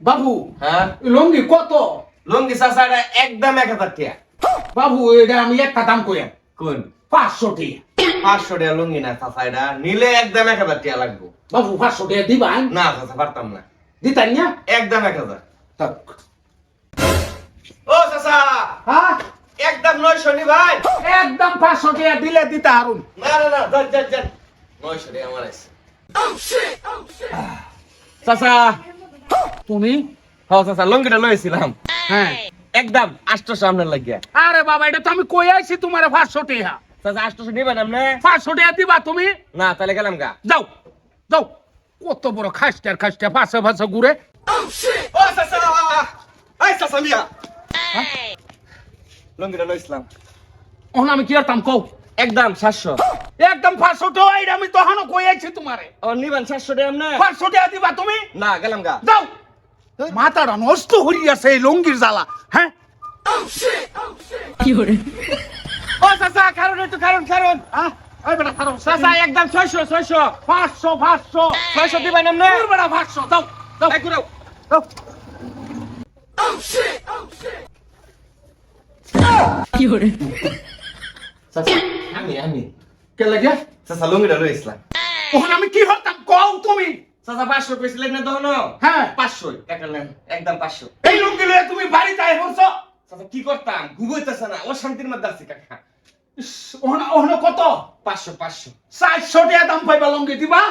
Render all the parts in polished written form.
বাবু হ্যাঁ লঙ্গি কত? লুঙ্গি চাচা এটা একদম 1000 টাকা। বাবু এটা আমি একটা দাম করি কোন 500 টাকা। 500 টাকা লুঙ্গি না চাচা, এটা নিলে একদম 1000 টাকা লাগবে। বাবু 500 টাকা দিবান? না চাচা পারতাম না, দিতেন না? একদম 1000। থাক। ও চাচা হ্যাঁ একদম 900 নি ভাই। একদম 500 টাকা দিলে দিতে হারুন। না না না যান 900 টাকা আমার আছে। চাচা তুমি? হ্যাঁ চাচা লুঙ্গিটা লইছিলাম হ্যাঁ। একদম 800 সামনে লাগিয়া। আরে বাবা এটা তো আমি কই আইছি তোমারে 500 টাকা। চাচা 800 নিবেন আপনি? 500 টাকা দিবা তুমি? না তাহলে গেলাম গা। যাও যাও। কত বড় খাসটার খাসটা পাশে পাশে ঘুরে। ও চাচা এই চাচা মিয়া লুঙ্গিটা লইছিলাম ওখানে আমি কি করতাম কও? একদম 700। একদম 500 টাকা এটা আমি তখনও কই আইছি তোমারে। ও নিবেন 700 টাকা আপনি? 500 টাকা দিবা তুমি? না গেলাম গা। যাও। মাথাটা নষ্ট হইয়াছে এই লঙ্গির জ্বালা। হ্যাঁ ও চাচা কারণ একটু কারণ হ্যাঁ এই বেটা খারাপ চাচা একদম 600 500 500 600 দিবেন আপনি? তোর বেটা 500 দাও দাও এই ঘুরাও। দাও। চাচা আমি কে লাগে? চাচা লুঙ্গিটা লইছিলাম। ওখানে আমি কি হতাম কও তুমি? চাচা 500 কইছিলেন না তখন? হ্যাঁ 500 টাকা নেন একদম 500। এই লঙ্গি লয়ে তুমি বাড়িতে আই পড়ছো? চাচা কি করতাম ঘুমাইতেছে না, ও শান্তির মধ্যে আছে কাকা। ওখানে ওখানে কত? 500 400 টাকা দাম পাইবা লঙ্গি দিবা?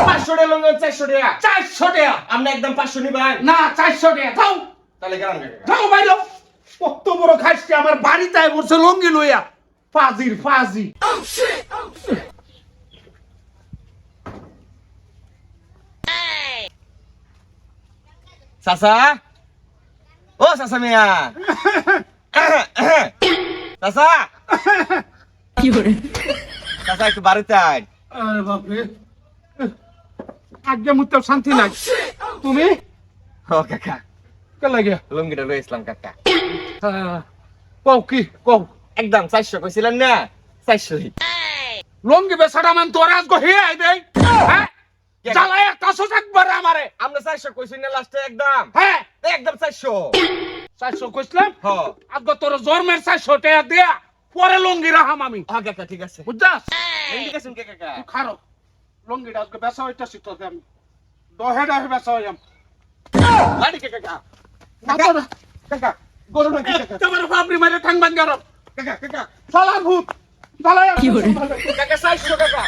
500 টাকা লুঙ্গি 400 টাকা। 400 টাকা আপনি একদম 500 নিবেন? না 400 টাকা দাও তাহলে গেলাম কাকা। যাও বাইরে কত বড় খাসটি আমার বাড়িতে আই পড়ছে লঙ্গি লইয়া ফাজির ফাজি চাচা ও চাচা মিয়া চাচা চাচা একটু বাড়িতে আয়। আরে বাপরে আজকে মুতে শান্তি নাই তুমি ও কাকা কে লাগে লুঙ্গিটা লইছিলাম কাকা। কও কি কও একদম 400 কইছিলেন না? 400 লঙ্গি বেচাটা মান তোর আজকে হে আই দেই হ্যাঁ জ্বালায় একটা একবার আমারে আমরা 400 কইছি না লাস্টে একদম? হ্যাঁ একদম 400। 400 কইছিলাম হ্যাঁ আজকে তোর জন্মের 400 টাকা দিয়া পরে লঙ্গি রাখাম আমি হ্যাঁ কাকা ঠিক আছে। বুঝছাস ঠিক আছে কাকা। খারো লঙ্গিটা আজকে বেচা হইতা শিখতে আমি দহে দহে বেচা হইয়াম লাড়ি কাকা কাকা কাকা গরু নাকি কাকা? তোমার বাপরি মারে ঠাং বাঙ্গা কাকা শালা ভূত জ্বালায় কাকা 400 কাকা।